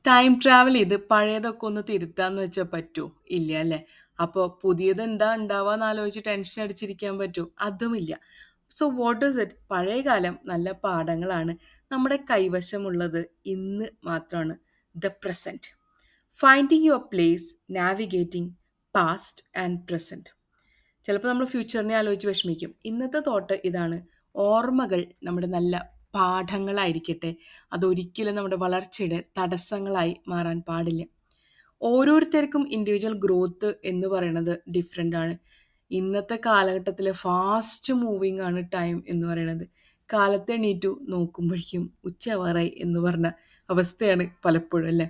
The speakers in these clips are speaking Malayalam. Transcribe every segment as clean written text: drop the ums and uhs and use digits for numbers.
ടൈം ട്രാവൽ ചെയ്ത് പഴയതൊക്കെ ഒന്ന് തിരുത്താന്ന് വെച്ചാൽ പറ്റുമോ? ഇല്ല അല്ലേ? അപ്പോൾ പുതിയത് എന്താ ഉണ്ടാവാന്ന് ആലോചിച്ച് ടെൻഷൻ അടിച്ചിരിക്കാൻ പറ്റുമോ? അതുമില്ല. So what is it? പഴയ കാലം നല്ല പാഠങ്ങളാണ്. നമ്മുടെ കൈവശമുള്ളത് ഇന്ന് മാത്രമാണ്. The present. Finding your place, navigating past and present. ചിലപ്പോൾ നമ്മൾ ഫ്യൂച്ചറിനെ ആലോചിച്ച് വിഷമിക്കും. ഇന്നത്തെ തോട്ട് ഇതാണ്: ഓർമ്മകൾ നമ്മുടെ നല്ല പാഠങ്ങളായിരിക്കട്ടെ. അതൊരിക്കലും നമ്മുടെ വളർച്ചയുടെ തടസ്സങ്ങളായി മാറാൻ പാടില്ല. ഓരോരുത്തർക്കും ഇൻഡിവിജ്വൽ ഗ്രോത്ത് എന്ന് പറയുന്നത് ഡിഫറെൻ്റ് ആണ്. ഇന്നത്തെ കാലഘട്ടത്തിൽ ഫാസ്റ്റ് മൂവിങ് ആണ് ടൈം എന്ന് പറയുന്നത്. കാലത്തെ എണീറ്റു നോക്കുമ്പോഴേക്കും ഉച്ചയാവാറായി എന്ന് പറഞ്ഞ അവസ്ഥയാണ് പലപ്പോഴും അല്ലേ.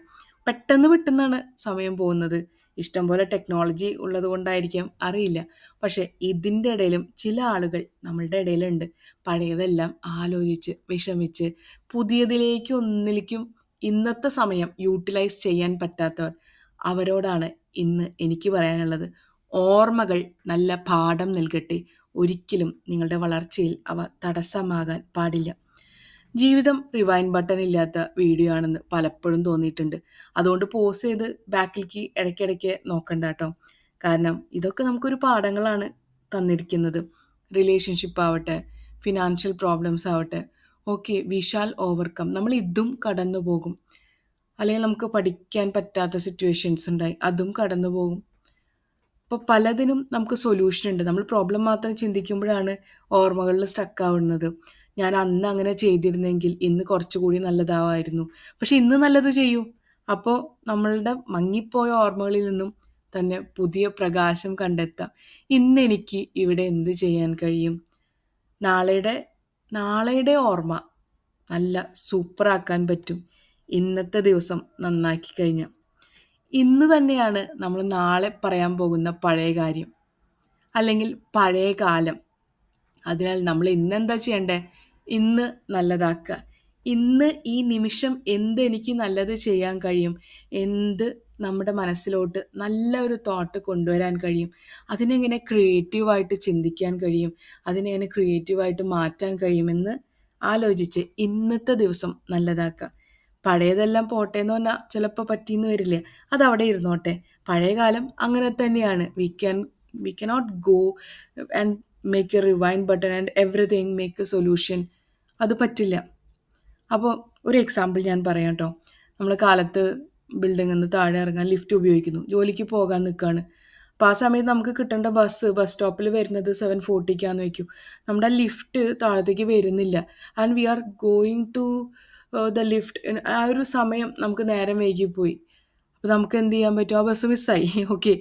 പെട്ടെന്ന് പെട്ടെന്നാണ് സമയം പോകുന്നത്. ഇഷ്ടം പോലെ ടെക്നോളജി ഉള്ളത് കൊണ്ടായിരിക്കാം, അറിയില്ല. പക്ഷെ ഇതിൻ്റെ ഇടയിലും ചില ആളുകൾ നമ്മളുടെ ഇടയിലുണ്ട്. പഴയതെല്ലാം ആലോചിച്ച് വിഷമിച്ച് പുതിയതിലേക്ക് ഒന്നിലേക്കും ഇന്നത്തെ സമയം യൂട്ടിലൈസ് ചെയ്യാൻ പറ്റാത്തവർ. അവരോടാണ് ഇന്ന് എനിക്ക് പറയാനുള്ളത്: ഓർമ്മകൾ നല്ല പാഠം നൽകട്ടെ. ഒരിക്കലും നിങ്ങളുടെ വളർച്ചയിൽ അവ തടസ്സമാകാൻ പാടില്ല. ജീവിതം റിവൈൻഡ് ബട്ടൺ ഇല്ലാത്ത വീഡിയോ ആണെന്ന് പലപ്പോഴും തോന്നിയിട്ടുണ്ട്. അതുകൊണ്ട് പോസ് ചെയ്ത് ബാക്കിലേക്ക് ഇടയ്ക്കിടയ്ക്ക് നോക്കണ്ട കേട്ടോ. കാരണം ഇതൊക്കെ നമുക്കൊരു പാഠങ്ങളാണ് തന്നിരിക്കുന്നത്. റിലേഷൻഷിപ്പ് ആവട്ടെ, ഫിനാൻഷ്യൽ പ്രോബ്ലംസ് ആവട്ടെ, ഓക്കെ, വി ഷാൽ ഓവർകം. നമ്മൾ ഇതും കടന്നു പോകും. അല്ലെങ്കിൽ നമുക്ക് പഠിക്കാൻ പറ്റാത്ത സിറ്റുവേഷൻസ് ഉണ്ടായി, അതും കടന്നു പോകും. ഇപ്പോൾ പലതിനും നമുക്ക് സൊല്യൂഷൻ ഉണ്ട്. നമ്മൾ പ്രോബ്ലം മാത്രം ചിന്തിക്കുമ്പോഴാണ് ഓർമ്മകളിൽ സ്റ്റക്ക് ആവുന്നത്. ഞാൻ അന്ന് അങ്ങനെ ചെയ്തിരുന്നെങ്കിൽ ഇന്ന് കുറച്ചുകൂടി നല്ലതാവായിരുന്നു. പക്ഷെ ഇന്ന് നല്ലത് ചെയ്യൂ. അപ്പോൾ നമ്മളുടെ മങ്ങിപ്പോയ ഓർമ്മകളിൽ നിന്നും തന്നെ പുതിയ പ്രകാശം കണ്ടെത്താം. ഇന്ന് എനിക്ക് ഇവിടെ എന്ത് ചെയ്യാൻ കഴിയും? നാളെയുടെ നാളെയുടെ ഓർമ്മ നല്ല സൂപ്പറാക്കാൻ പറ്റും ഇന്നത്തെ ദിവസം നന്നാക്കി കഴിഞ്ഞാൽ. ഇന്ന് തന്നെയാണ് നമ്മൾ നാളെ പറയാൻ പോകുന്ന പഴയ കാര്യം, അല്ലെങ്കിൽ പഴയ കാലം. അതിനാൽ നമ്മൾ ഇന്നെന്താ ചെയ്യണ്ടേ? ഇന്ന് നല്ലതാക്കുക. ഇന്ന് ഈ നിമിഷം എന്ത് എനിക്ക് നല്ലത് ചെയ്യാൻ കഴിയും, എന്ത് നമ്മുടെ മനസ്സിലോട്ട് നല്ല ഒരു തോട്ട് കൊണ്ടുവരാൻ കഴിയും, അതിനെങ്ങനെ ക്രിയേറ്റീവായിട്ട് ചിന്തിക്കാൻ കഴിയും, അതിനെങ്ങനെ ക്രിയേറ്റീവായിട്ട് മാറ്റാൻ കഴിയുമെന്ന് ആലോചിച്ച് ഇന്നത്തെ ദിവസം നല്ലതാക്കുക. പഴയതെല്ലാം പോട്ടെ എന്ന് പറഞ്ഞാൽ ചിലപ്പോൾ പറ്റിയെന്ന് വരില്ല. അതവിടെ ഇരുന്നോട്ടെ. പഴയ കാലം അങ്ങനെ തന്നെയാണ്. We cannot go and make A rewind button and everything make A solution. അത് പറ്റില്ല. അപ്പോൾ ഒരു എക്സാമ്പിൾ ഞാൻ പറയാം കേട്ടോ. നമ്മൾ കാലത്ത് ബിൽഡിങ്ങിൽ നിന്ന് താഴെ ഇറങ്ങാൻ ലിഫ്റ്റ് ഉപയോഗിക്കുന്നു. ജോലിക്ക് പോകാൻ നിൽക്കുകയാണ്. അപ്പോൾ ആ സമയത്ത് നമുക്ക് കിട്ടേണ്ട ബസ് സ്റ്റോപ്പിൽ വരുന്നത് 7:40 വയ്ക്കും. നമ്മുടെ ലിഫ്റ്റ് താഴത്തേക്ക് വരുന്നില്ല. And we are going to the lift. ആ ഒരു സമയം നമുക്ക് നേരം വൈകിപ്പോയി. അപ്പോൾ നമുക്ക് എന്ത് ചെയ്യാൻ പറ്റും? ആ ബസ് മിസ്സായി. ഓക്കെ,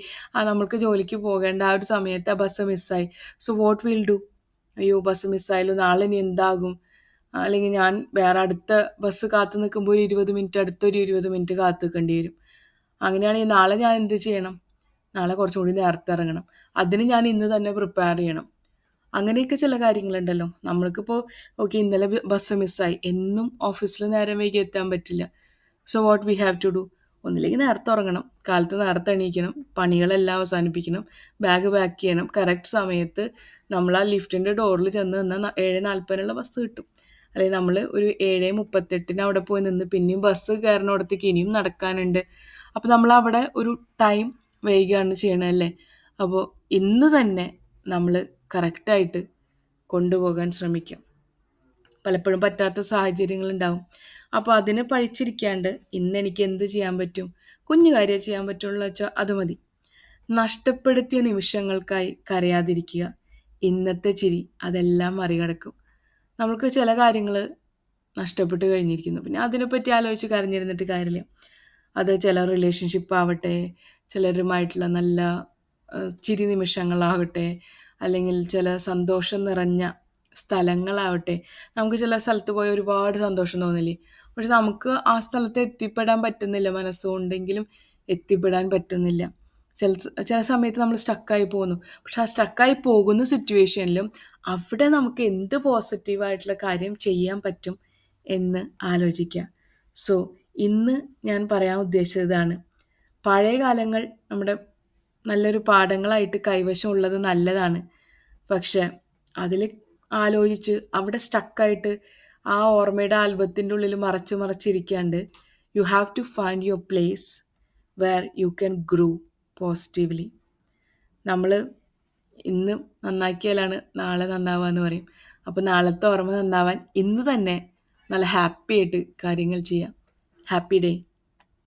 നമ്മൾക്ക് ജോലിക്ക് പോകേണ്ട ആ ഒരു സമയത്ത് ആ ബസ് മിസ്സായി. So what will do? അയ്യോ, ബസ് മിസ്സായല്ലോ, നാളെ ഇനി എന്താകും? അല്ലെങ്കിൽ ഞാൻ വേറെ അടുത്ത ബസ് കാത്തു നിൽക്കുമ്പോൾ ഒരു 20 മിനിറ്റ്, അടുത്തൊരു 20 മിനിറ്റ് കാത്തു നിൽക്കേണ്ടി വരും. അങ്ങനെയാണെങ്കിൽ നാളെ ഞാൻ എന്ത് ചെയ്യണം? നാളെ കുറച്ചും കൂടി നേരത്തെ ഇറങ്ങണം. അതിന് ഞാൻ ഇന്ന് തന്നെ പ്രിപ്പയർ ചെയ്യണം. അങ്ങനെയൊക്കെ ചില കാര്യങ്ങളുണ്ടല്ലോ. നമ്മൾക്കിപ്പോൾ ഓക്കെ, ഇന്നലെ ബസ് മിസ്സായി, എന്നും ഓഫീസിൽ നേരം വൈകി എത്താൻ പറ്റില്ല. So what we have to do? ഒന്നില്ലെങ്കിൽ നേരത്തെ ഉറങ്ങണം, കാലത്ത് നേരത്തെ എണീക്കണം, പണികളെല്ലാം അവസാനിപ്പിക്കണം, ബാഗ് പാക്ക് ചെയ്യണം. കറക്റ്റ് സമയത്ത് നമ്മൾ ആ ലിഫ്റ്റിൻ്റെ ഡോറിൽ ചെന്ന് നിന്നാൽ 7:40 ബസ് കിട്ടും. അല്ലെങ്കിൽ നമ്മൾ ഒരു 7:38 അവിടെ പോയി നിന്ന് പിന്നെയും ബസ് കയറുന്നിടത്തേക്ക് ഇനിയും നടക്കാനുണ്ട്. അപ്പോൾ നമ്മൾ അവിടെ ഒരു ടൈം വൈകുകയാണ് ചെയ്യണമല്ലേ. അപ്പോൾ ഇന്ന് തന്നെ നമ്മൾ കറക്റ്റായിട്ട് കൊണ്ടുപോകാൻ ശ്രമിക്കാം. പലപ്പോഴും പറ്റാത്ത സാഹചര്യങ്ങളുണ്ടാവും. അപ്പോൾ അതിനെ പഴിച്ചിരിക്കാണ്ട് ഇന്നെനിക്ക് എന്ത് ചെയ്യാൻ പറ്റും? കുഞ്ഞു കാര്യം ചെയ്യാൻ പറ്റുള്ളൂ വെച്ചാൽ അത് മതി. നഷ്ടപ്പെടുത്തിയ നിമിഷങ്ങൾക്കായി കരയാതിരിക്കുക. ഇന്നത്തെ ചിരി അതെല്ലാം മറികടക്കും. നമുക്ക് ചില കാര്യങ്ങൾ നഷ്ടപ്പെട്ട് കഴിഞ്ഞിരിക്കുന്നു. പിന്നെ അതിനെപ്പറ്റി ആലോചിച്ച് കരഞ്ഞിരുന്നിട്ട് കാര്യമില്ല. അത് ചില റിലേഷൻഷിപ്പ് ആവട്ടെ, ചിലരുമായിട്ടുള്ള നല്ല ചിരി നിമിഷങ്ങളാകട്ടെ, അല്ലെങ്കിൽ ചില സന്തോഷം നിറഞ്ഞ സ്ഥലങ്ങളാവട്ടെ. നമുക്ക് ചില സ്ഥലത്ത് പോയി ഒരുപാട് സന്തോഷം തോന്നില്ലേ? പക്ഷെ നമുക്ക് ആ സ്ഥലത്ത് എത്തിപ്പെടാൻ പറ്റുന്നില്ല. മനസ്സുകൊണ്ടെങ്കിലും എത്തിപ്പെടാൻ പറ്റുന്നില്ല. ചില ചില സമയത്ത് നമ്മൾ സ്റ്റക്കായി പോകുന്നു. പക്ഷെ ആ സ്റ്റക്കായി പോകുന്ന സിറ്റുവേഷനിലും അവിടെ നമുക്ക് എന്ത് പോസിറ്റീവായിട്ടുള്ള കാര്യം ചെയ്യാൻ പറ്റും എന്ന് ആലോചിക്കുക. സോ ഇന്ന് ഞാൻ പറയാൻ ഉദ്ദേശിച്ചതാണ്: പഴയ കാലങ്ങൾ നമ്മുടെ നല്ലൊരു പാഠങ്ങളായിട്ട് കൈവശം ഉള്ളത് നല്ലതാണ്. പക്ഷെ അതിൽ ആലോചിച്ച് അവിടെ സ്റ്റക്കായിട്ട് ആ ഓർമ്മയുടെ ആൽബത്തിൻ്റെ ഉള്ളിൽ മറച്ച് മറച്ചിരിക്കാണ്ട് you have to find your place where you can grow positively. നമ്മൾ ഇന്ന് നന്നാക്കിയാലാണ് നാളെ നന്നാവുക എന്ന് പറയും. അപ്പോൾ നാളത്തെ ഓർമ്മ നന്നാവാൻ ഇന്ന് തന്നെ നല്ല ഹാപ്പി ആയിട്ട് കാര്യങ്ങൾ ചെയ്യാം. Happy day.